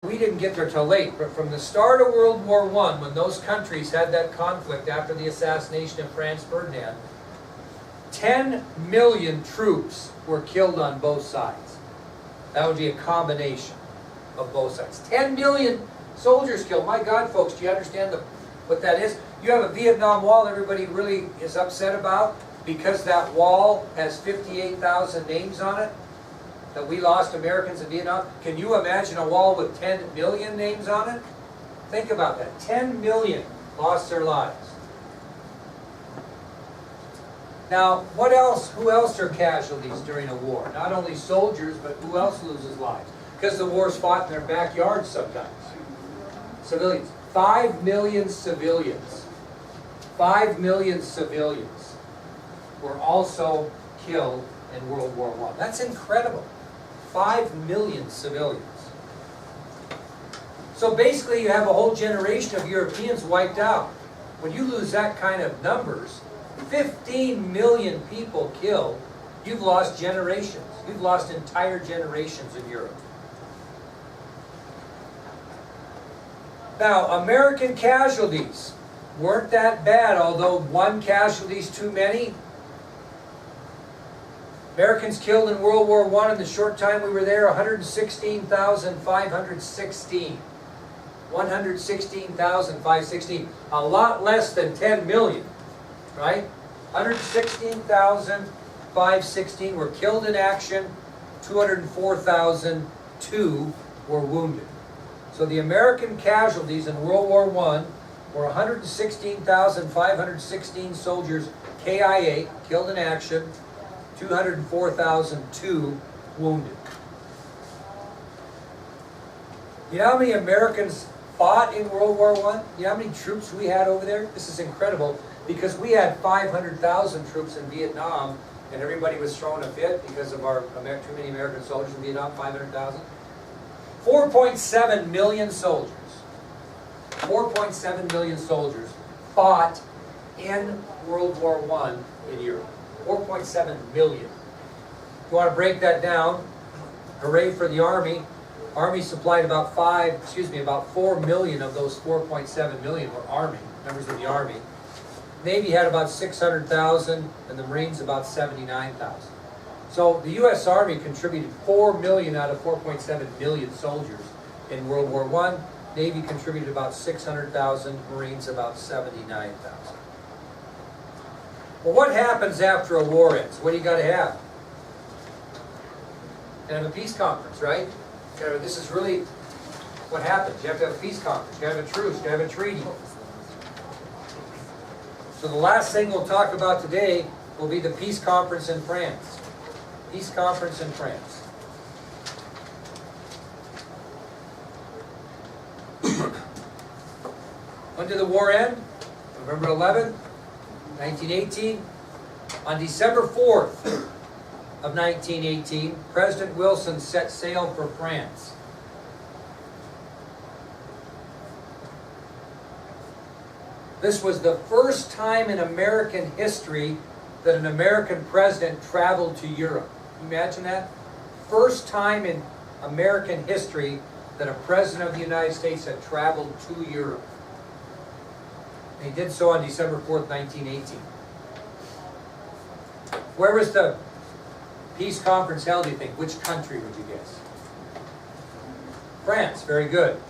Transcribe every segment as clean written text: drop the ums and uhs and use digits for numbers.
We didn't get there till late, but from the start of World War I, when those countries had that conflict after the assassination of Franz Ferdinand, 10 million troops were killed on both sides. That would be a combination of both sides. 10 million soldiers killed. My God, folks, do you understand what that is? You have a Vietnam Wall everybody really is upset about because that wall has 58,000 names on it, that we lost Americans in Vietnam. Can you imagine a wall with 10 million names on it? Think about that. 10 million lost their lives. Now, what else? Who else are casualties during a war? Not only soldiers, but who else loses lives? Because the war's fought in their backyards sometimes. Civilians. 5 million civilians. 5 million civilians were also killed in World War I. That's incredible. 5 million civilians. So basically you have a whole generation of Europeans wiped out. When you lose that kind of numbers, 15 million people killed, you've lost generations. You've lost entire generations in Europe. Now, American casualties weren't that bad, although one casualty is too many. Americans killed in World War I in the short time we were there, 116,516. 116,516. A lot less than 10 million, right? 116,516 were killed in action, 204,002 were wounded. So the American casualties in World War I were 116,516 soldiers KIA, killed in action, 204,002 wounded. You know how many Americans fought in World War I? You know how many troops we had over there? This is incredible because we had 500,000 troops in Vietnam and everybody was throwing a fit because of our too many American soldiers in Vietnam, 500,000. 4.7 million soldiers. 4.7 million soldiers fought in World War I in Europe. 4.7 million. If you want to break that down, hooray for the Army. Army supplied about 4 million of those 4.7 million were Army, members of the Army. Navy had about 600,000 and the Marines about 79,000. So the U.S. Army contributed 4 million out of 4.7 million soldiers in World War I. Navy contributed about 600,000, Marines about 79,000. Well, what happens after a war ends? What do you got to have? You have a peace conference, right? This is really what happens. You have to have a peace conference. You have a truce. You have a treaty. So the last thing we'll talk about today will be the peace conference in France. Peace conference in France. When did the war end? November 11th, 1918. On December 4th of 1918, President Wilson set sail for France. This was the first time in American history that an American president traveled to Europe. Can you imagine that? First time in American history that a president of the United States had traveled to Europe. And he did so on December 4th, 1918. Where was the peace conference held, do you think? Which country would you guess? France, very good.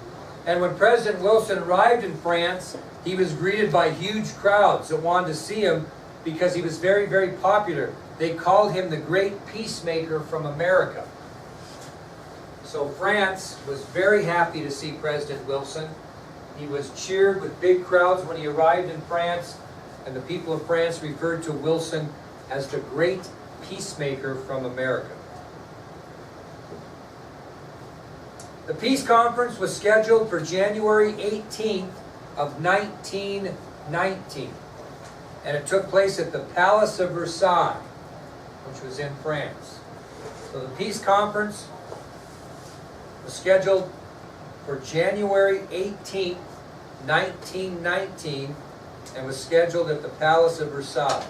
And when President Wilson arrived in France, he was greeted by huge crowds that wanted to see him because he was very, very popular. They called him the great peacemaker from America. So France was very happy to see President Wilson. He was cheered with big crowds when he arrived in France, and the people of France referred to Wilson as the great peacemaker from America. The peace conference was scheduled for January 18th of 1919, and it took place at the Palace of Versailles, which was in France. So the peace conference was scheduled for January 18th, 1919, and was scheduled at the Palace of Versailles.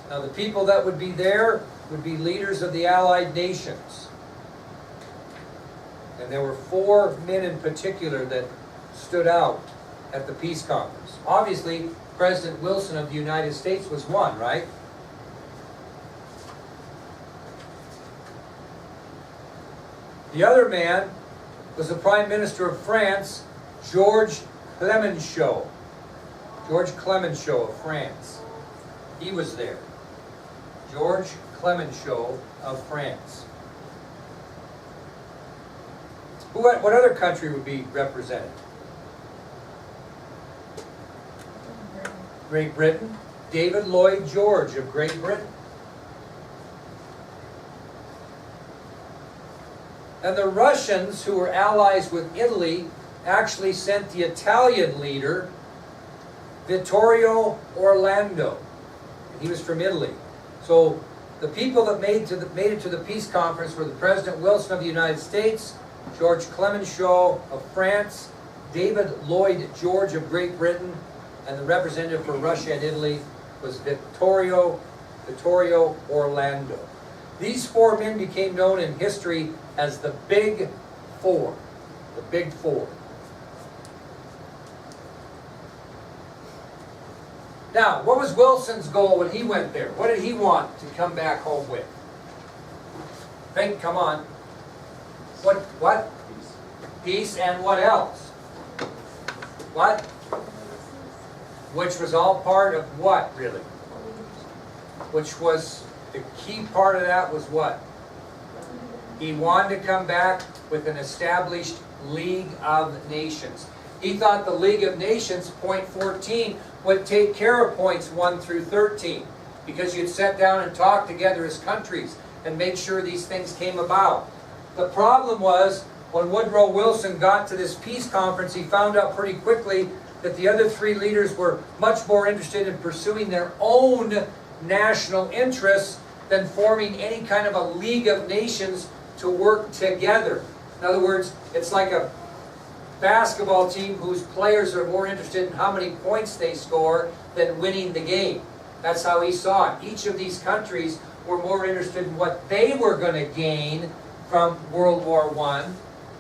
Now the people that would be there would be leaders of the Allied nations. And there were 4 men in particular that stood out at the peace conference. Obviously, President Wilson of the United States was one, right? The other man was the Prime Minister of France, Georges Clemenceau. Georges Clemenceau of France. He was there. Georges Clemenceau of France. What other country would be represented? Great Britain. David Lloyd George of Great Britain. And the Russians, who were allies with Italy, actually sent the Italian leader, Vittorio Orlando. He was from Italy. So the people that made it to the peace conference were the President Wilson of the United States, Georges Clemenceau of France, David Lloyd George of Great Britain, and the representative for Russia and Italy was Vittorio Orlando. These 4 men became known in history as the Big Four. The Big Four. Now, what was Wilson's goal when he went there? What did he want to come back home with? Think, come on. What? Peace, and what else? What? Which was all part of what, really? Which was, the key part of that was what? He wanted to come back with an established League of Nations. He thought the League of Nations, point 14, would take care of points 1 through 13, because you'd sit down and talk together as countries and make sure these things came about. The problem was, when Woodrow Wilson got to this peace conference, he found out pretty quickly that the other 3 leaders were much more interested in pursuing their own national interests than forming any kind of a League of Nations to work together. In other words, it's like a basketball team whose players are more interested in how many points they score than winning the game. That's how he saw it. Each of these countries were more interested in what they were going to gain from World War I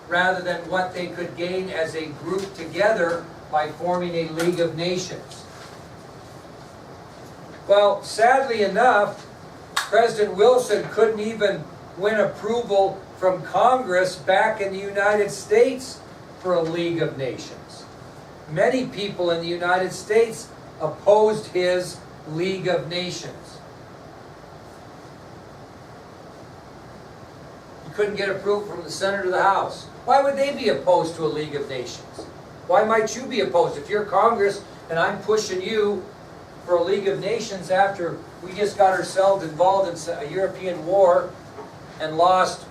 rather than what they could gain as a group together by forming a League of Nations. Well, sadly enough, President Wilson couldn't even win approval from Congress back in the United States for a League of Nations. Many people in the United States opposed his League of Nations. He couldn't get approval from the Senate or the House. Why would they be opposed to a League of Nations? Why might you be opposed? If you're Congress and I'm pushing you for a League of Nations after we just got ourselves involved in a European war and lost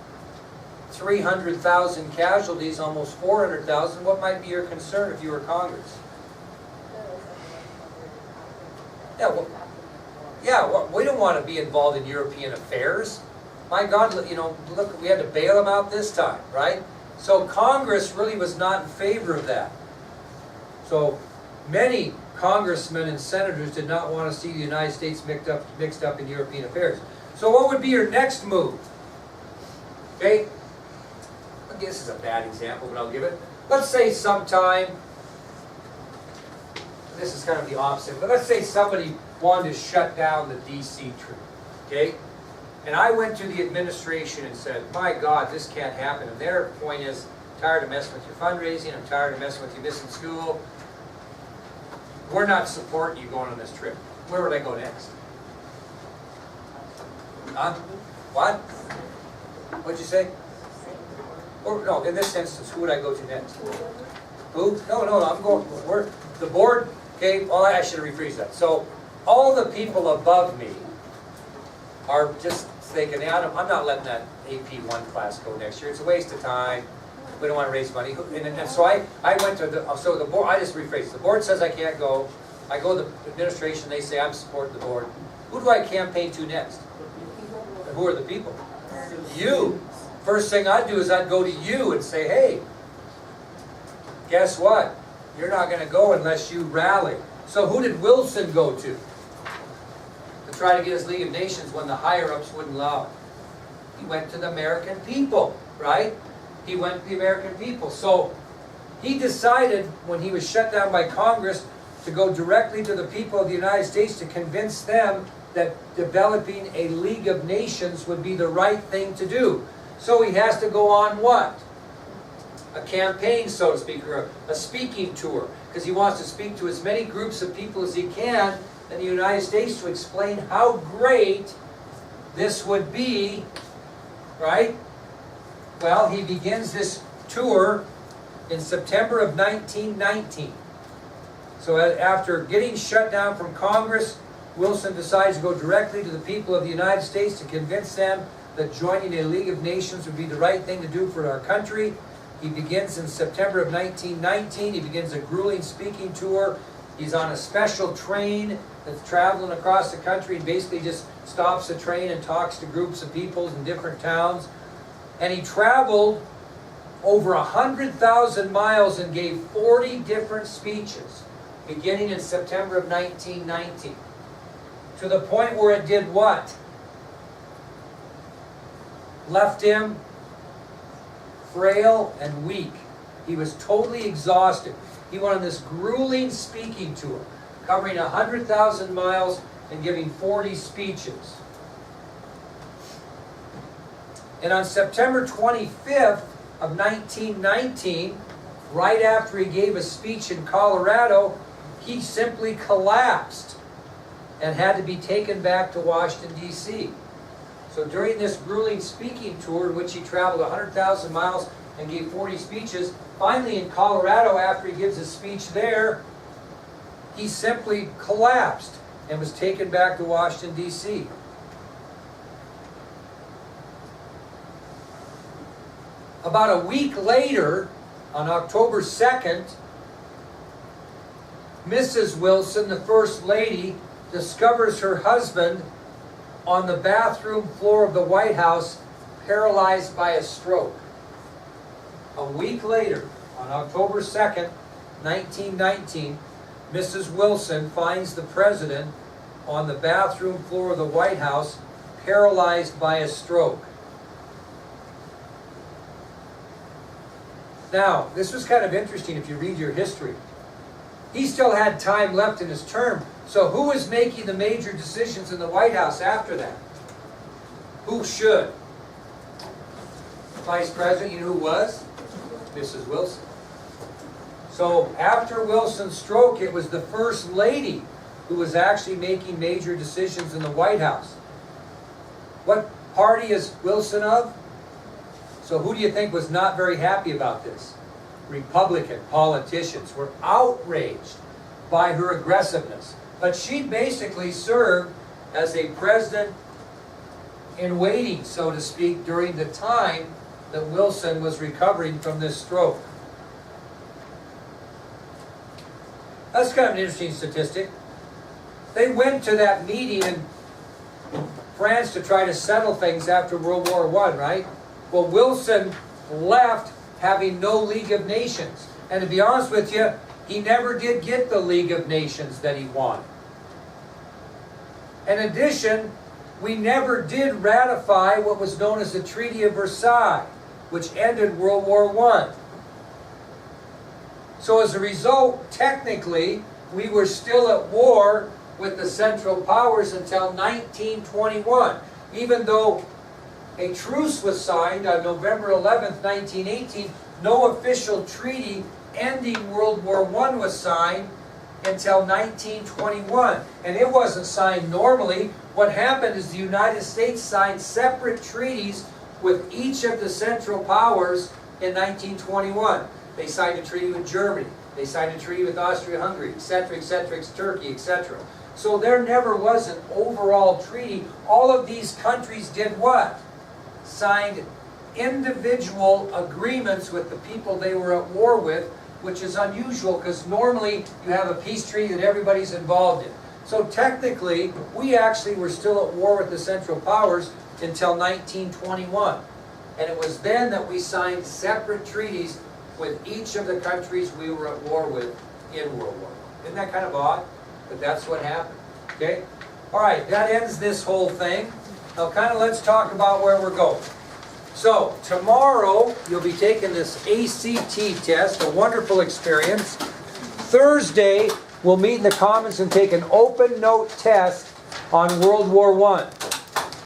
300,000 casualties, almost 400,000, what might be your concern if you were Congress? We don't want to be involved in European affairs. My God, look, we had to bail them out this time, right? So Congress really was not in favor of that. So many congressmen and senators did not want to see the United States mixed up in European affairs. So what would be your next move? Okay? This is a bad example, but I'll give it. Let's say sometime, this is kind of the opposite, but let's say somebody wanted to shut down the D.C. Treaty, okay? And I went to the administration and said, my God, this can't happen. And their point is, I'm tired of messing with your fundraising, I'm tired of messing with you missing school. We're not supporting you going on this trip. Where would I go next? Huh? What? What'd you say? Or, no, in this instance, who would I go to next? Who? No, I'm going, the board, okay, well, I should have rephrased that. So, all the people above me are just thinking, I'm not letting that AP 1 class go next year. It's a waste of time. We don't want to raise money. And so I went to the board, I just rephrased. The board says I can't go. I go to the administration, they say I'm supporting the board. Who do I campaign to next? And who are the people? You. First thing I'd do is I'd go to you and say, hey, guess what? You're not going to go unless you rally. So who did Wilson go to try to get his League of Nations when the higher-ups wouldn't allow it? He went to the American people, right? he went to the American people. So he decided, when he was shut down by Congress, to go directly to the people of the United States to convince them that developing a League of Nations would be the right thing to do. So he has to go on what? A campaign, so to speak, or a speaking tour, because he wants to speak to as many groups of people as he can in the United States to explain how great this would be, right? Well, he begins this tour in September of 1919. So after getting shut down from Congress, Wilson decides to go directly to the people of the United States to convince them that joining a League of Nations would be the right thing to do for our country. He begins in September of 1919. He begins a grueling speaking tour. He's on a special train that's traveling across the country and basically just stops the train and talks to groups of people in different towns. And he traveled over 100,000 miles and gave 40 different speeches, beginning in September of 1919. To the point where it did what? Left him frail and weak. He was totally exhausted. He went on this grueling speaking tour, covering 100,000 miles and giving 40 speeches. And on September 25th of 1919, right after he gave a speech in Colorado, he simply collapsed and had to be taken back to Washington, D.C. So during this grueling speaking tour, in which he traveled 100,000 miles and gave 40 speeches, finally in Colorado, after he gives a speech there, he simply collapsed and was taken back to Washington, D.C. About a week later, on October 2nd, Mrs. Wilson, the First Lady, discovers her husband on the bathroom floor of the White House, paralyzed by a stroke. A week later, on October 2nd, 1919, Mrs. Wilson finds the President on the bathroom floor of the White House, paralyzed by a stroke. Now, this was kind of interesting if you read your history. He still had time left in his term, so who was making the major decisions in the White House after that? Who should? Vice President, you know who was? Mrs. Wilson. So after Wilson's stroke, it was the First Lady who was actually making major decisions in the White House. What party is Wilson of? So who do you think was not very happy about this? Republican politicians were outraged by her aggressiveness. But she basically served as a president in waiting, so to speak, during the time that Wilson was recovering from this stroke. That's kind of an interesting statistic. They went to that meeting in France to try to settle things after World War I, right? Well, Wilson left having no League of Nations. And to be honest with you, he never did get the League of Nations that he wanted. In addition, we never did ratify what was known as the Treaty of Versailles, which ended World War I. So as a result, technically, we were still at war with the Central Powers until 1921, even though a truce was signed on November 11th, 1918. No official treaty ending World War I was signed until 1921. And it wasn't signed normally. What happened is the United States signed separate treaties with each of the Central Powers in 1921. They signed a treaty with Germany. They signed a treaty with Austria-Hungary, etc., Turkey, etc. So there never was an overall treaty. All of these countries did what? Signed individual agreements with the people they were at war with, which is unusual because normally you have a peace treaty that everybody's involved in. So technically, we actually were still at war with the Central Powers until 1921. And it was then that we signed separate treaties with each of the countries we were at war with in World War I. Isn't that kind of odd? But that's what happened. Okay? All right, that ends this whole thing. Now kind of let's talk about where we're going. So, tomorrow, you'll be taking this ACT test, a wonderful experience. Thursday, we'll meet in the Commons and take an open note test on World War I.